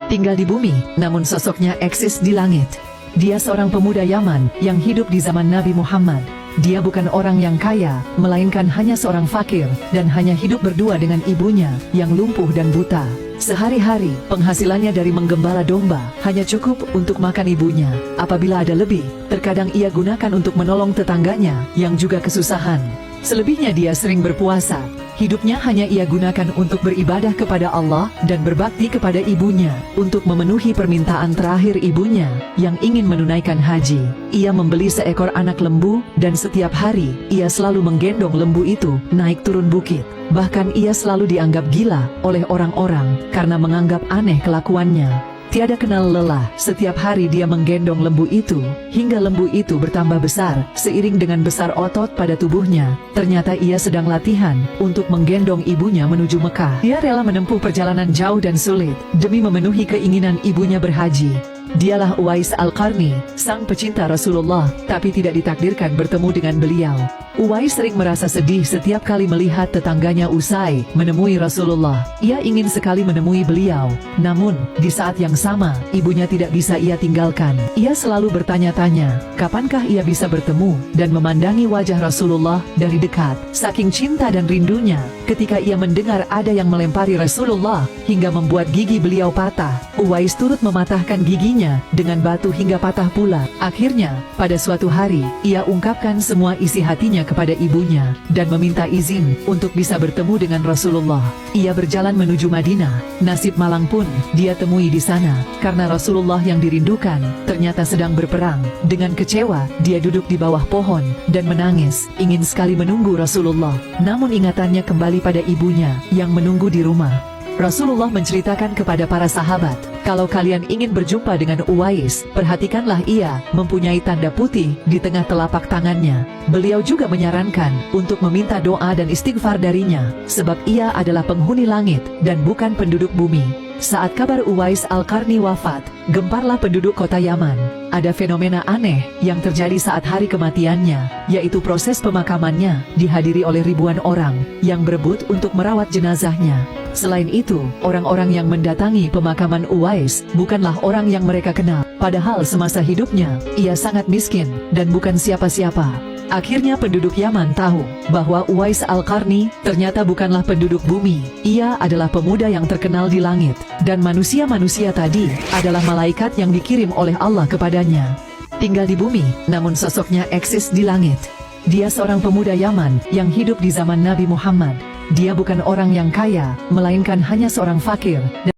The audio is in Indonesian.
tinggal di bumi, namun sosoknya eksis di langit. Dia seorang pemuda Yaman yang hidup di zaman Nabi Muhammad. Dia bukan orang yang kaya, melainkan hanya seorang fakir, dan hanya hidup berdua dengan ibunya, yang lumpuh dan buta. Sehari-hari, penghasilannya dari menggembala domba, hanya cukup untuk makan ibunya. Apabila ada lebih, terkadang ia gunakan untuk menolong tetangganya, yang juga kesusahan. Selebihnya dia sering berpuasa. Hidupnya hanya ia gunakan untuk beribadah kepada Allah dan berbakti kepada ibunya untuk memenuhi permintaan terakhir ibunya yang ingin menunaikan haji. Ia membeli seekor anak lembu dan setiap hari ia selalu menggendong lembu itu naik turun bukit. Bahkan ia selalu dianggap gila oleh orang-orang karena menganggap aneh kelakuannya. Tiada kenal lelah, setiap hari dia menggendong lembu itu, hingga lembu itu bertambah besar, seiring dengan besar otot pada tubuhnya. Ternyata ia sedang latihan, untuk menggendong ibunya menuju Mekah. Dia rela menempuh perjalanan jauh dan sulit, demi memenuhi keinginan ibunya berhaji. Dialah Uwais Al-Qarni, sang pecinta Rasulullah, tapi tidak ditakdirkan bertemu dengan beliau. Uwais sering merasa sedih setiap kali melihat tetangganya usai menemui Rasulullah. Ia ingin sekali menemui beliau, namun di saat yang sama, ibunya tidak bisa ia tinggalkan. Ia selalu bertanya-tanya, kapankah ia bisa bertemu dan memandangi wajah Rasulullah dari dekat. Saking cinta dan rindunya, ketika ia mendengar ada yang melempari Rasulullah hingga membuat gigi beliau patah, Uwais turut mematahkan giginya dengan batu hingga patah pula. Akhirnya, pada suatu hari, ia ungkapkan semua isi hatinya kepada ibunya dan meminta izin untuk bisa bertemu dengan Rasulullah. Ia berjalan menuju Madinah. Nasib malang pun dia temui di sana karena Rasulullah yang dirindukan ternyata sedang berperang. Dengan kecewa, dia duduk di bawah pohon dan menangis, ingin sekali menunggu Rasulullah. Namun ingatannya kembali pada ibunya yang menunggu di rumah. Rasulullah menceritakan kepada para sahabat, kalau kalian ingin berjumpa dengan Uwais, perhatikanlah ia mempunyai tanda putih di tengah telapak tangannya. Beliau juga menyarankan untuk meminta doa dan istighfar darinya, sebab ia adalah penghuni langit dan bukan penduduk bumi. Saat kabar Uwais Al-Qarni wafat, gemparlah penduduk kota Yaman. Ada fenomena aneh yang terjadi saat hari kematiannya, yaitu proses pemakamannya dihadiri oleh ribuan orang yang berebut untuk merawat jenazahnya. Selain itu, orang-orang yang mendatangi pemakaman Uwais bukanlah orang yang mereka kenal. Padahal semasa hidupnya, ia sangat miskin dan bukan siapa-siapa. Akhirnya penduduk Yaman tahu bahwa Uwais Al-Qarni ternyata bukanlah penduduk bumi. Ia adalah pemuda yang terkenal di langit. Dan manusia-manusia tadi adalah malaikat yang dikirim oleh Allah kepadanya. Tinggal di bumi, namun sosoknya eksis di langit. Dia seorang pemuda Yaman yang hidup di zaman Nabi Muhammad. Dia bukan orang yang kaya, melainkan hanya seorang fakir.